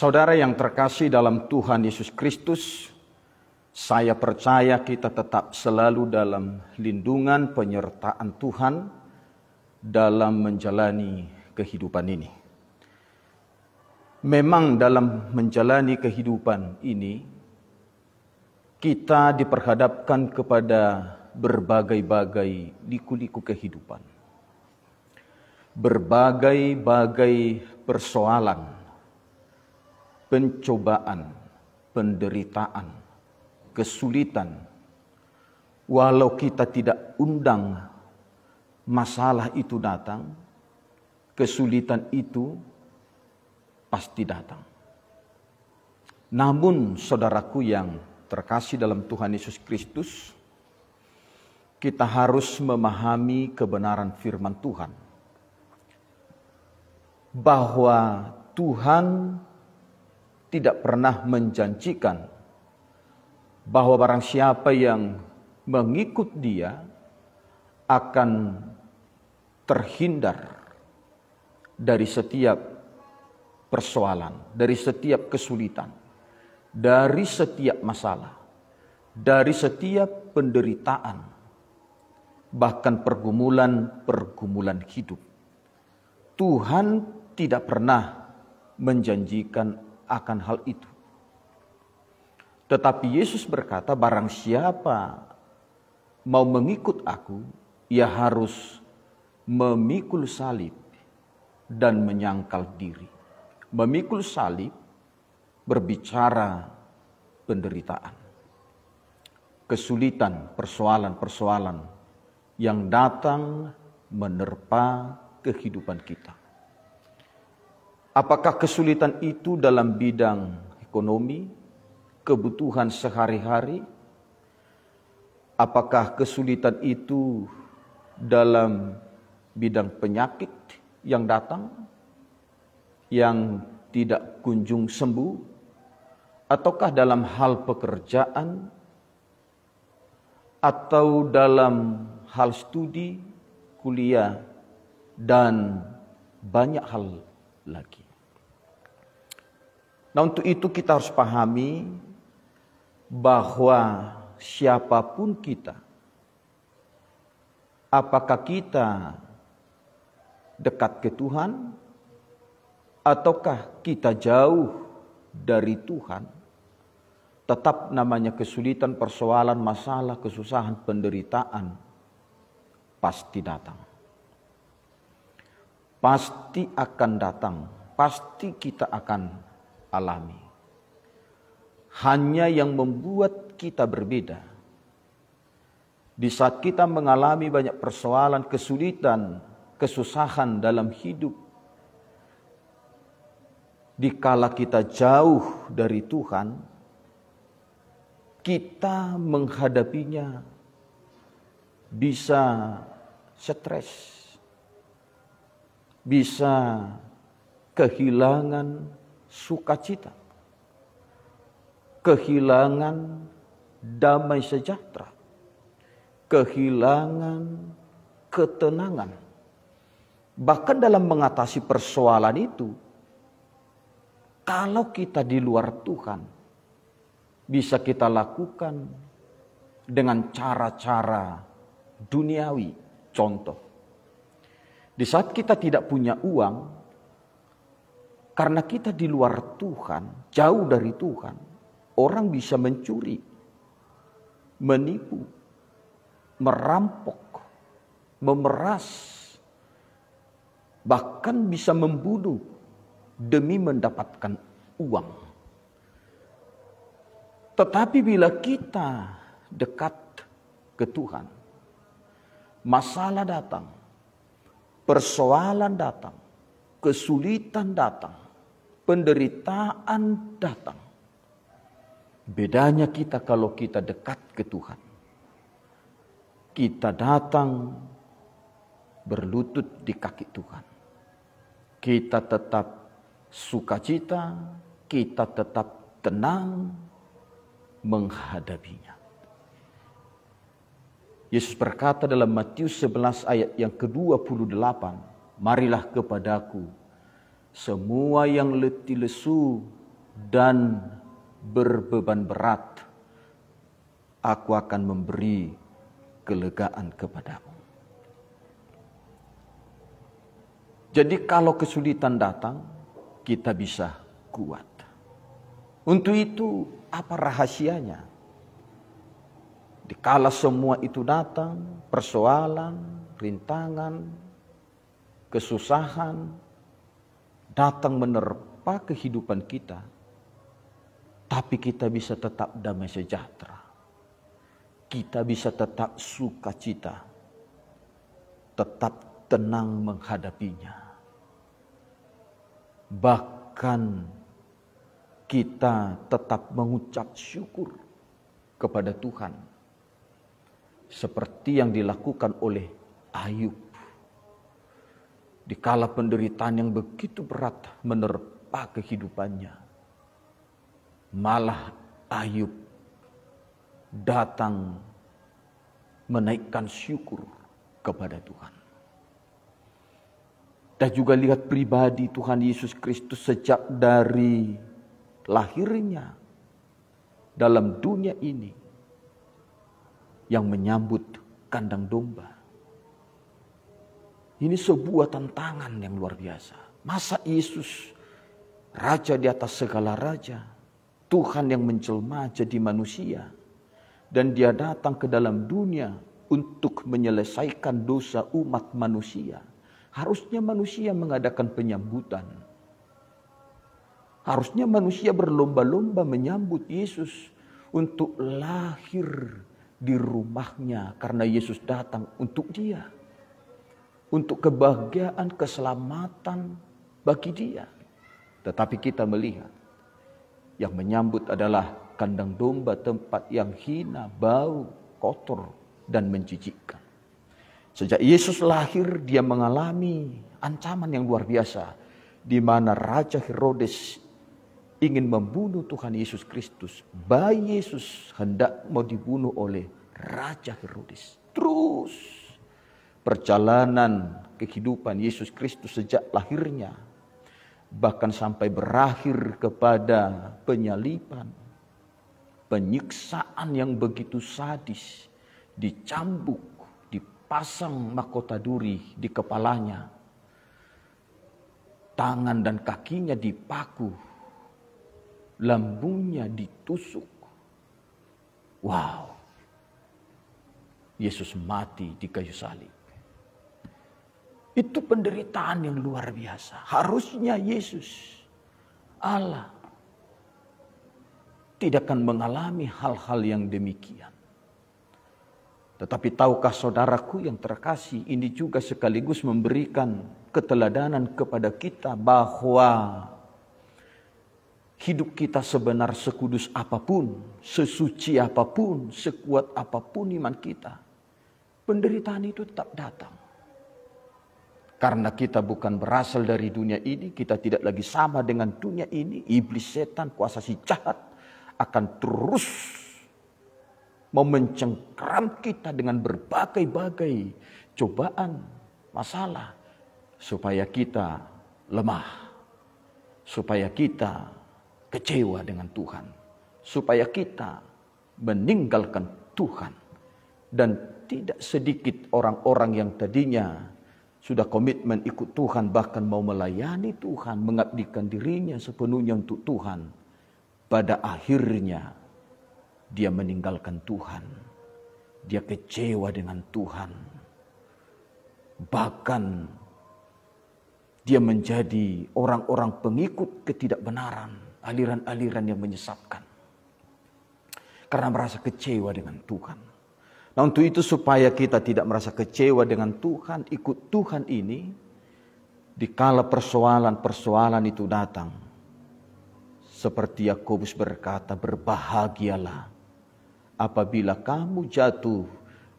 Saudara yang terkasih dalam Tuhan Yesus Kristus, saya percaya kita tetap selalu dalam lindungan penyertaan Tuhan dalam menjalani kehidupan ini. Memang dalam menjalani kehidupan ini, kita diperhadapkan kepada berbagai-bagai liku-liku kehidupan. Berbagai-bagai persoalan, pencobaan, penderitaan, kesulitan. Walau kita tidak undang masalah itu datang, kesulitan itu pasti datang. Namun saudaraku yang terkasih dalam Tuhan Yesus Kristus, kita harus memahami kebenaran firman Tuhan. Bahwa Tuhan tidak pernah menjanjikan bahwa barang siapa yang mengikut Dia akan terhindar dari setiap persoalan, dari setiap kesulitan, dari setiap masalah, dari setiap penderitaan, bahkan pergumulan hidup. Tuhan tidak pernah menjanjikan akan hal itu. Tetapi Yesus berkata, barang siapa mau mengikut aku, ia harus memikul salib dan menyangkal diri. Memikul salib berbicara penderitaan, kesulitan, persoalan-persoalan yang datang menerpa kehidupan kita. Apakah kesulitan itu dalam bidang ekonomi, kebutuhan sehari-hari? Apakah kesulitan itu dalam bidang penyakit yang datang, yang tidak kunjung sembuh? Ataukah dalam hal pekerjaan? Atau dalam hal studi, kuliah, dan banyak hal lagi. Nah, untuk itu kita harus pahami bahwa siapapun kita, apakah kita dekat ke Tuhan ataukah kita jauh dari Tuhan, tetap namanya kesulitan, persoalan, masalah, kesusahan, penderitaan pasti datang. Pasti akan datang, pasti kita akan alami. Hanya yang membuat kita berbeda, di saat kita mengalami banyak persoalan, kesulitan, kesusahan dalam hidup, dikala kita jauh dari Tuhan, kita menghadapinya bisa stres, bisa kehilangan sukacita, kehilangan damai sejahtera, kehilangan ketenangan. Bahkan dalam mengatasi persoalan itu, kalau kita di luar Tuhan, bisa kita lakukan dengan cara-cara duniawi. Contoh, di saat kita tidak punya uang, karena kita di luar Tuhan, jauh dari Tuhan, orang bisa mencuri, menipu, merampok, memeras, bahkan bisa membunuh demi mendapatkan uang. Tetapi bila kita dekat ke Tuhan, masalah datang, persoalan datang, kesulitan datang, penderitaan datang. Bedanya kita kalau kita dekat ke Tuhan. Kita datang berlutut di kaki Tuhan. Kita tetap sukacita, kita tetap tenang menghadapinya. Yesus berkata dalam Matius 11 ayat yang ke-28, marilah kepadaku semua yang letih lesu dan berbeban berat, aku akan memberi kelegaan kepadamu. Jadi kalau kesulitan datang, kita bisa kuat. Untuk itu, apa rahasianya? Dikala semua itu datang, persoalan, rintangan, kesusahan, datang menerpa kehidupan kita, tapi kita bisa tetap damai sejahtera. Kita bisa tetap sukacita, tetap tenang menghadapinya. Bahkan kita tetap mengucap syukur kepada Tuhan. Seperti yang dilakukan oleh Ayub. Dikala penderitaan yang begitu berat menerpa kehidupannya, malah Ayub datang menaikkan syukur kepada Tuhan. Dan juga lihat pribadi Tuhan Yesus Kristus sejak dari lahirnya dalam dunia ini yang menyambut kandang domba. Ini sebuah tantangan yang luar biasa. Masa Yesus, Raja di atas segala raja, Tuhan yang menjelma jadi manusia, dan dia datang ke dalam dunia untuk menyelesaikan dosa umat manusia. Harusnya manusia mengadakan penyambutan. Harusnya manusia berlomba-lomba menyambut Yesus untuk lahir di rumahnya, karena Yesus datang untuk dia. Untuk kebahagiaan, keselamatan bagi dia. Tetapi kita melihat yang menyambut adalah kandang domba, tempat yang hina, bau, kotor, dan menjijikkan. Sejak Yesus lahir, dia mengalami ancaman yang luar biasa, di mana Raja Herodes ingin membunuh Tuhan Yesus Kristus. Bayi Yesus hendak mau dibunuh oleh Raja Herodes. Terus perjalanan kehidupan Yesus Kristus sejak lahirnya, bahkan sampai berakhir kepada penyaliban, penyiksaan yang begitu sadis, dicambuk, dipasang mahkota duri di kepalanya, tangan dan kakinya dipaku, lambungnya ditusuk. Wow, Yesus mati di kayu salib. Itu penderitaan yang luar biasa. Harusnya Yesus, Allah, tidak akan mengalami hal-hal yang demikian. Tetapi tahukah saudaraku yang terkasih, ini juga sekaligus memberikan keteladanan kepada kita bahwa hidup kita sebenar sekudus apapun, sesuci apapun, sekuat apapun iman kita, penderitaan itu tetap datang. Karena kita bukan berasal dari dunia ini, kita tidak lagi sama dengan dunia ini. Iblis, setan, kuasa si jahat akan terus mau mencengkram kita dengan berbagai-bagai cobaan, masalah, supaya kita lemah, supaya kita kecewa dengan Tuhan, supaya kita meninggalkan Tuhan. Dan tidak sedikit orang-orang yang tadinya sudah komitmen ikut Tuhan, bahkan mau melayani Tuhan, mengabdikan dirinya sepenuhnya untuk Tuhan, pada akhirnya dia meninggalkan Tuhan. Dia kecewa dengan Tuhan. Bahkan dia menjadi orang-orang pengikut ketidakbenaran, aliran-aliran yang menyesatkan. Karena merasa kecewa dengan Tuhan. Nah, untuk itu supaya kita tidak merasa kecewa dengan Tuhan, ikut Tuhan ini, dikala persoalan-persoalan itu datang, seperti Yakobus berkata, berbahagialah apabila kamu jatuh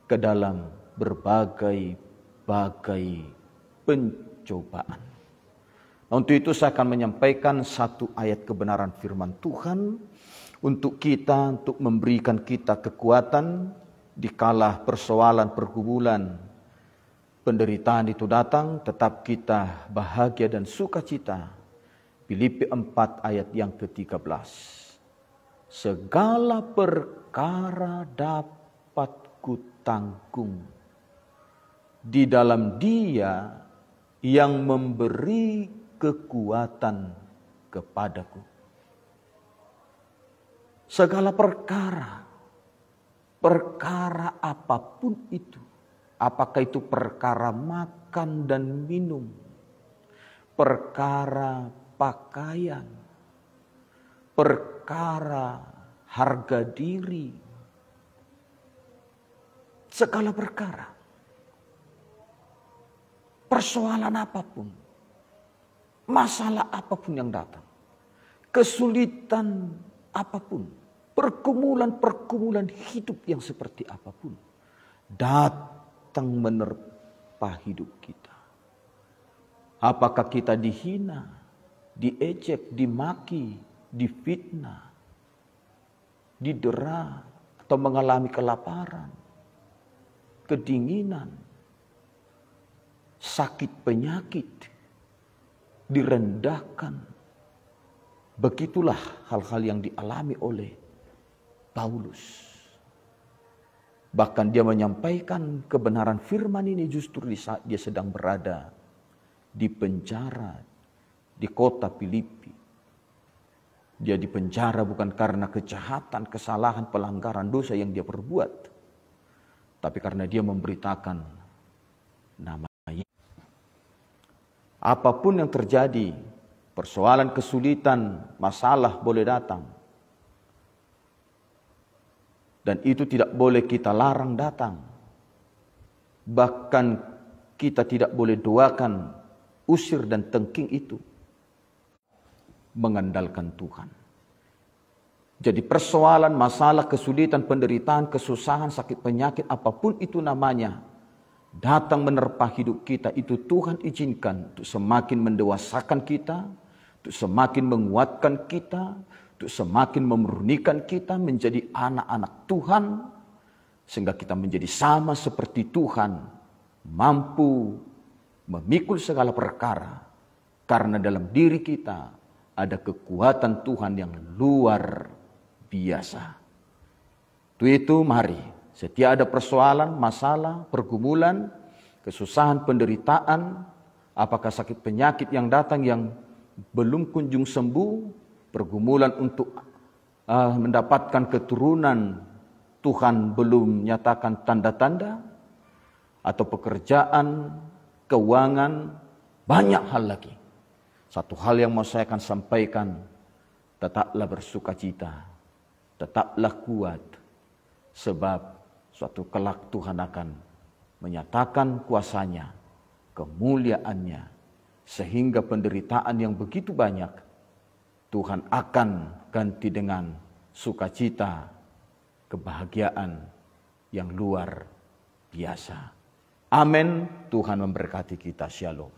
ke dalam berbagai-bagai pencobaan. Nah, untuk itu saya akan menyampaikan satu ayat kebenaran firman Tuhan untuk kita, untuk memberikan kita kekuatan dikala persoalan, pergumulan, penderitaan itu datang, tetap kita bahagia dan sukacita. Filipi 4 ayat yang ke-13. Segala perkara dapat kutanggung di dalam Dia yang memberi kekuatan kepadaku. Segala perkara apapun itu, apakah itu perkara makan dan minum, perkara pakaian, perkara harga diri, segala perkara, persoalan apapun, masalah apapun yang datang, kesulitan apapun, pergumulan hidup yang seperti apapun, datang menerpa hidup kita. Apakah kita dihina, diejek, dimaki, difitnah, didera, atau mengalami kelaparan, kedinginan, sakit penyakit, direndahkan. Begitulah hal-hal yang dialami oleh Paulus. Bahkan dia menyampaikan kebenaran firman ini justru di saat dia sedang berada di penjara di kota Filipi. Dia dipenjara bukan karena kejahatan, kesalahan, pelanggaran, dosa yang dia perbuat, tapi karena dia memberitakan nama Yesus. Apapun yang terjadi, persoalan, kesulitan, masalah boleh datang. Dan itu tidak boleh kita larang datang. Bahkan kita tidak boleh doakan, usir dan tengking itu. Mengandalkan Tuhan. Jadi persoalan, masalah, kesulitan, penderitaan, kesusahan, sakit penyakit, apapun itu namanya, datang menerpa hidup kita, itu Tuhan izinkan untuk semakin mendewasakan kita, untuk semakin menguatkan kita, untuk semakin memurnikan kita menjadi anak-anak Tuhan, sehingga kita menjadi sama seperti Tuhan, mampu memikul segala perkara, karena dalam diri kita ada kekuatan Tuhan yang luar biasa. Itu mari, setiap ada persoalan, masalah, pergumulan, kesusahan, penderitaan, apakah sakit penyakit yang datang yang belum kunjung sembuh, pergumulan untuk mendapatkan keturunan, Tuhan belum nyatakan tanda-tanda, atau pekerjaan, keuangan, banyak hal lagi. Satu hal yang mau saya akan sampaikan, tetaplah bersukacita, tetaplah kuat, sebab suatu kelak Tuhan akan menyatakan kuasanya, kemuliaannya, sehingga penderitaan yang begitu banyak, Tuhan akan ganti dengan sukacita, kebahagiaan yang luar biasa. Amin. Tuhan memberkati kita. Shalom.